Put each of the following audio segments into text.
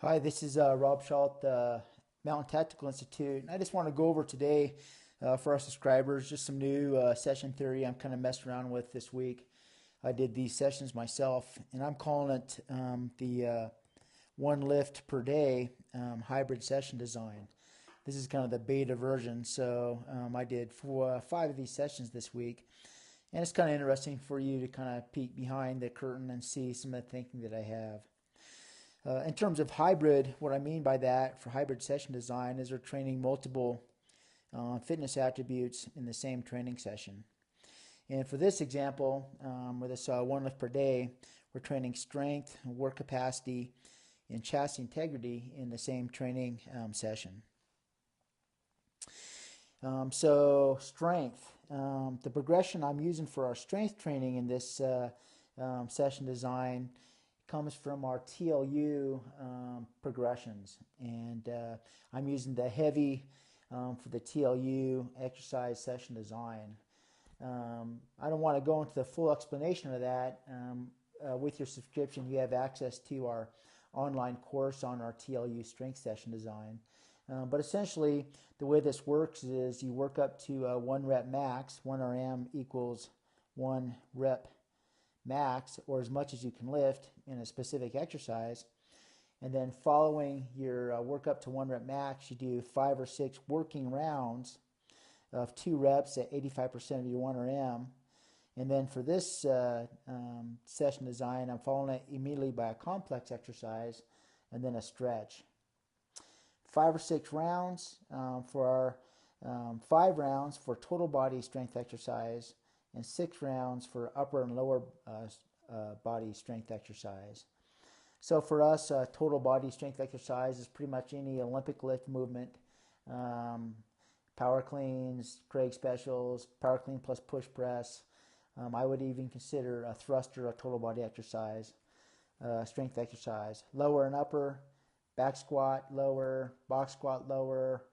Hi, this is Rob Schalt, Mountain Tactical Institute. And I just want to go over today for our subscribers just some new session theory I'm kind of messing around with this week. I did these sessions myself, and I'm calling it the one lift per day hybrid session design. This is kind of the beta version, so I did five of these sessions this week. And it's kind of interesting for you to kind of peek behind the curtain and see some of the thinking that I have. In terms of hybrid, what I mean by that for hybrid session design is we're training multiple fitness attributes in the same training session. And for this example, with this one lift per day, we're training strength, work capacity, and chassis integrity in the same training session. So strength, the progression I'm using for our strength training in this session design comes from our TLU progressions, and I'm using the heavy for the TLU exercise session design. I don't want to go into the full explanation of that. With your subscription, you have access to our online course on our TLU strength session design. But essentially, the way this works is you work up to 1 rep max. 1 RM equals 1 rep max, or as much as you can lift in a specific exercise. And then following your work up to 1 rep max, you do 5 or 6 working rounds of 2 reps at 85% of your 1 RM. And then for this session design, I'm following it immediately by a complex exercise and then a stretch. 5 or 6 rounds for our 5 rounds for total body strength exercise, and 6 rounds for upper and lower body strength exercise. So for us, total body strength exercise is pretty much any Olympic lift movement, power cleans, Craig specials, power clean plus push press. I would even consider a thruster a total body exercise, strength exercise. Lower and upper, back squat lower, box squat lower,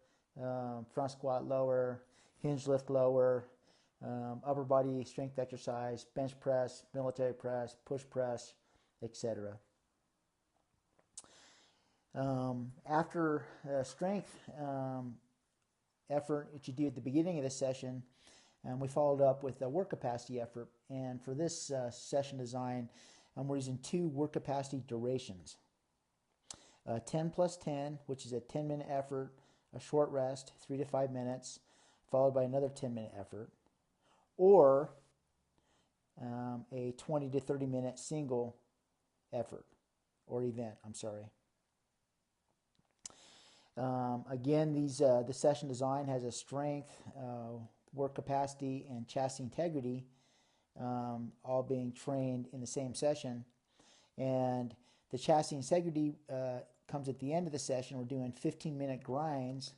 front squat lower, hinge lift lower, upper body strength exercise, bench press, military press, push press, etc. After strength effort that you do at the beginning of the session, we followed up with a work capacity effort. And for this session design, we're using 2 work capacity durations. 10 plus 10, which is a 10-minute effort, a short rest, 3 to 5 minutes, followed by another 10-minute effort, or a 20 to 30-minute single effort or event, Again, the session design has a strength, work capacity, and chassis integrity all being trained in the same session. And the chassis integrity comes at the end of the session. We're doing 15-minute grinds.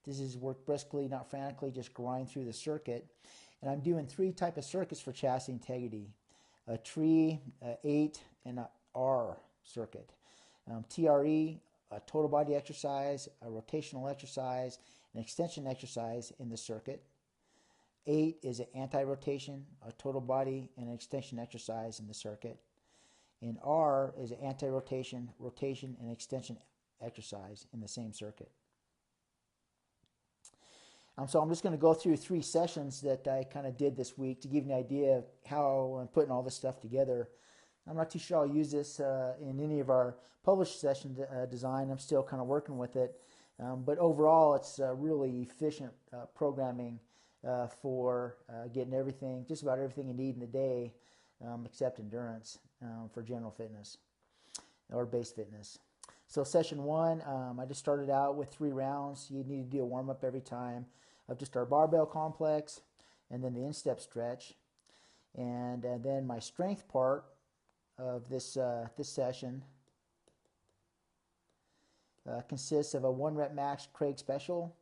This is work briskly, not frantically, just grind through the circuit. And I'm doing 3 types of circuits for chassis integrity: a tree, a 8, and an R circuit. TRE, a total body exercise, a rotational exercise, an extension exercise in the circuit. 8 is an anti-rotation, a total body, and an extension exercise in the circuit. And R is an anti-rotation, rotation, and extension exercise in the same circuit. So I'm just going to go through 3 sessions that I kind of did this week to give you an idea of how I'm putting all this stuff together. I'm not too sure I'll use this in any of our published session design. I'm still kind of working with it. But overall, it's really efficient programming for getting everything, just about everything you need in the day, except endurance for general fitness or base fitness. So session 1, I just started out with 3 rounds. You need to do a warm-up every time of just our barbell complex and then the instep stretch. And then my strength part of this session consists of a 1 rep max Craig special.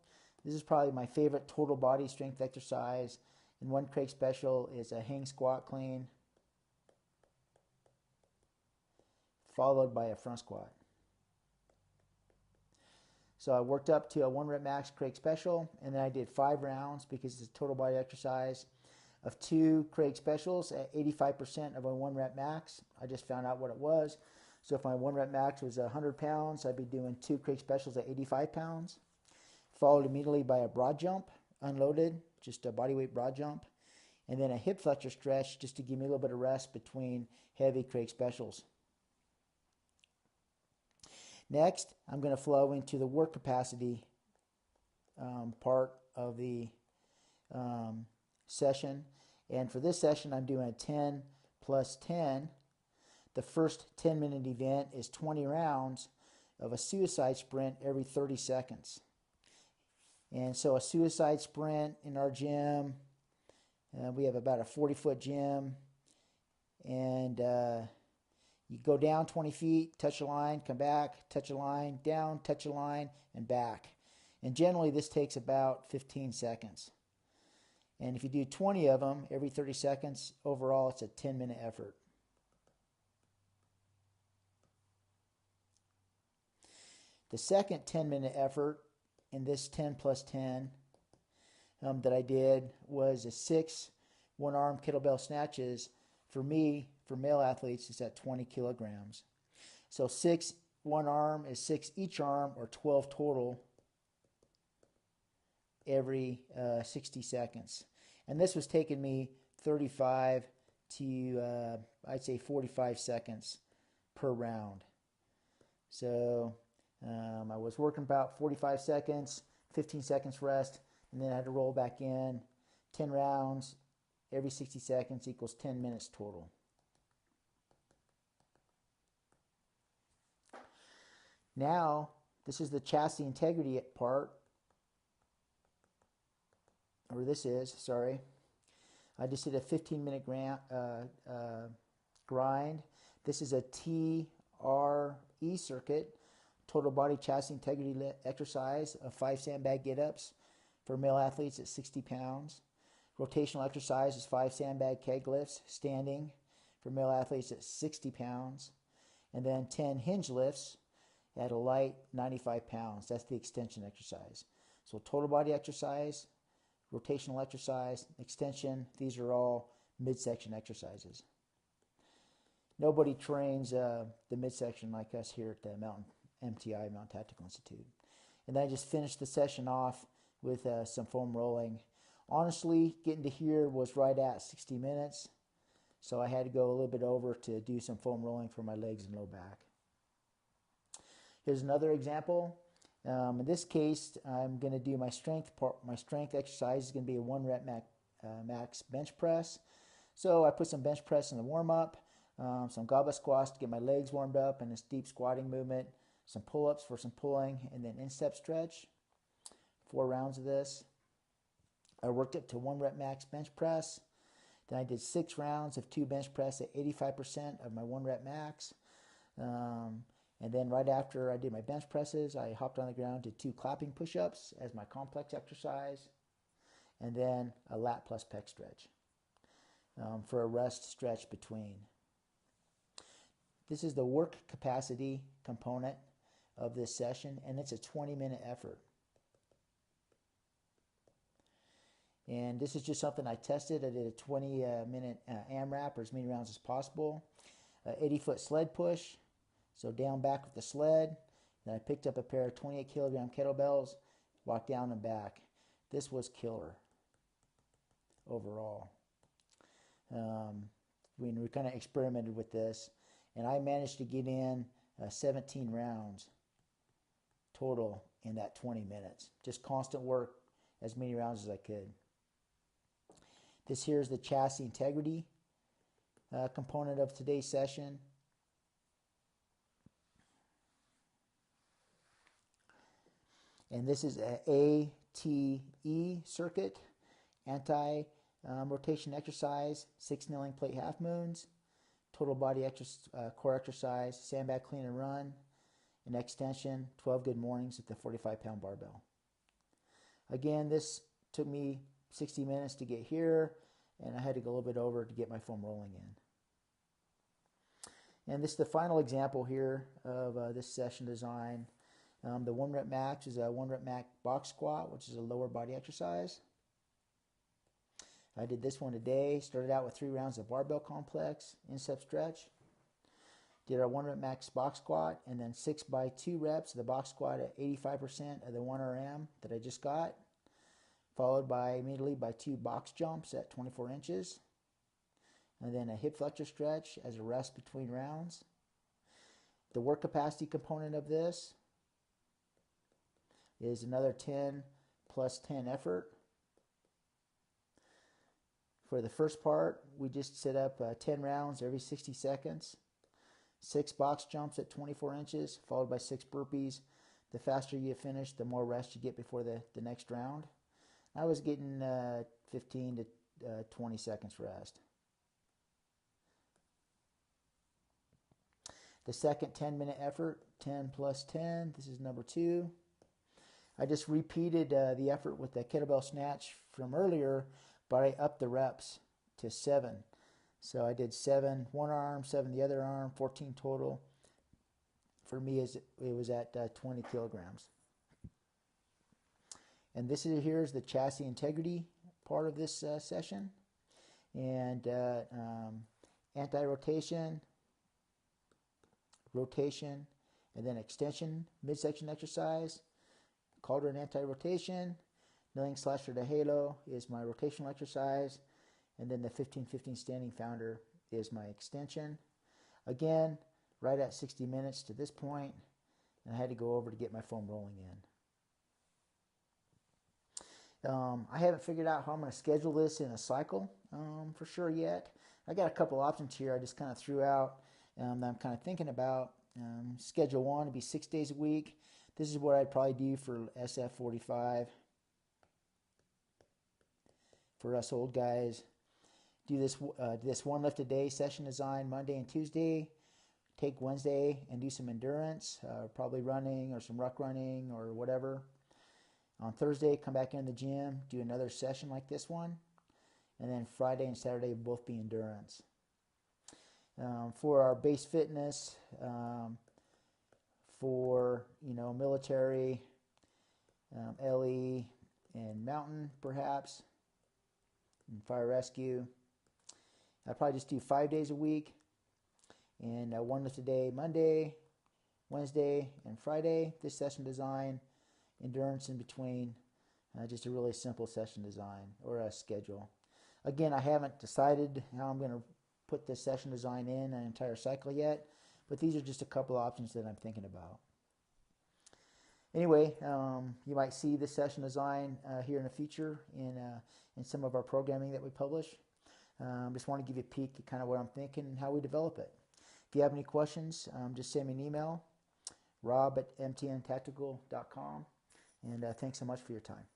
This is probably my favorite total body strength exercise. And 1 Craig special is a hang squat clean, followed by a front squat. So I worked up to a 1 rep max Craig special, and then I did 5 rounds because it's a total body exercise of 2 Craig specials at 85% of a 1 rep max. I just found out what it was. So if my 1 rep max was 100 pounds, I'd be doing 2 Craig specials at 85 pounds, followed immediately by a broad jump, unloaded, just a body weight broad jump, and then a hip flexor stretch just to give me a little bit of rest between heavy Craig specials. Next, I'm going to flow into the work capacity part of the session. And for this session, I'm doing a 10 plus 10. The first 10-minute event is 20 rounds of a suicide sprint every 30 seconds. And so a suicide sprint in our gym, we have about a 40-foot gym, and you go down 20 feet, touch a line, come back, touch a line, down, touch a line, and back. And generally this takes about 15 seconds. And if you do 20 of them every 30 seconds, overall it's a 10-minute effort. The second 10-minute effort in this 10 plus 10 that I did was a 6 one-arm kettlebell snatches. For me, for male athletes, is at 20 kilograms. So 6 one arm is 6 each arm, or 12 total every 60 seconds. And this was taking me 35 to, I'd say 45 seconds per round. So I was working about 45 seconds, 15 seconds rest, and then I had to roll back in. 10 rounds every 60 seconds equals 10 minutes total. Now, this is the chassis integrity part. Or this is, sorry. I just did a 15-minute grind. This is a TRE circuit, total body chassis integrity exercise of 5 sandbag get-ups for male athletes at 60 pounds. Rotational exercise is 5 sandbag keg lifts standing for male athletes at 60 pounds. And then 10 hinge lifts at a light 95 pounds. That's the extension exercise. So total body exercise, rotational exercise, extension, these are all midsection exercises. Nobody trains the midsection like us here at the MTI, Mountain Tactical Institute. And then I just finished the session off with some foam rolling. Honestly, getting to here was right at 60 minutes, so I had to go a little bit over to do some foam rolling for my legs and low back. Here's another example. In this case, I'm going to do my strength part. My strength exercise is going to be a 1 rep max bench press. So I put some bench press in the warm-up, some goblet squats to get my legs warmed up, and a deep squatting movement, some pull-ups for some pulling, and then instep stretch. 4 rounds of this. I worked up to 1 rep max bench press. Then I did 6 rounds of 2 bench press at 85% of my 1 rep max. And then right after I did my bench presses, I hopped on the ground, did 2 clapping push-ups as my complex exercise, and then a lat plus pec stretch for a rest stretch between. This is the work capacity component of this session, and it's a 20-minute effort. And this is just something I tested. I did a 20-minute AMRAP, or as many rounds as possible. 80-foot sled push. So down back with the sled. Then I picked up a pair of 28-kilogram kettlebells, walked down and back. This was killer overall. We kind of experimented with this, and I managed to get in 17 rounds total in that 20 minutes. Just constant work, as many rounds as I could. This here is the chassis integrity component of today's session. And this is a ATE circuit, anti-rotation exercise, 6 kneeling plate half moons, total body core exercise, sandbag clean and run, and extension, 12 good mornings with the 45-pound barbell. Again, this took me 60 minutes to get here, and I had to go a little bit over to get my foam rolling in. And this is the final example here of this session design. The 1 rep max is a 1 rep max box squat, which is a lower body exercise. I did this one today. Started out with 3 rounds of barbell complex, instep stretch. did our 1 rep max box squat, and then 6 by 2 reps of the box squat at 85% of the 1 RM that I just got, followed by immediately by 2 box jumps at 24 inches, and then a hip flexor stretch as a rest between rounds. The work capacity component of this is another 10 plus 10 effort. For the first part, we just set up 10 rounds every 60 seconds, 6 box jumps at 24 inches, followed by 6 burpees. The faster you finish, the more rest you get before the next round. I was getting 15 to 20 seconds rest. The second 10-minute effort, 10 plus 10, this is number 2. I just repeated the effort with the kettlebell snatch from earlier, but I upped the reps to 7. So I did 7 one arm, 7 the other arm, 14 total. For me, it was at 20 kilograms. And here's the chassis integrity part of this session. And anti-rotation, rotation, and then extension, midsection exercise. Cauldron anti-rotation. Kneeling slasher to halo is my rotational exercise, and then the 15-15 standing founder is my extension. Again, right at 60 minutes to this point, and I had to go over to get my foam rolling in. I haven't figured out how I'm going to schedule this in a cycle for sure yet. I got a couple options here I just kind of threw out that I'm kind of thinking about. Schedule 1 would be 6 days a week. This is what I'd probably do for SF45. For us old guys, do this one lift a day session design Monday and Tuesday. Take Wednesday and do some endurance, probably running or some ruck running or whatever. On Thursday, come back in the gym, do another session like this one, and then Friday and Saturday will both be endurance. For our base fitness, for military, LE, and mountain perhaps. And fire rescue, I probably just do 5 days a week, and 1 lift a day Monday, Wednesday, and Friday. This session design, endurance in between, just a really simple session design or a schedule. Again, I haven't decided how I'm going to put this session design in an entire cycle yet, but these are just a couple of options that I'm thinking about. Anyway, you might see this session design here in the future in some of our programming that we publish. Just want to give you a peek at kind of what I'm thinking and how we develop it. If you have any questions, just send me an email, rob@mtntactical.com, and thanks so much for your time.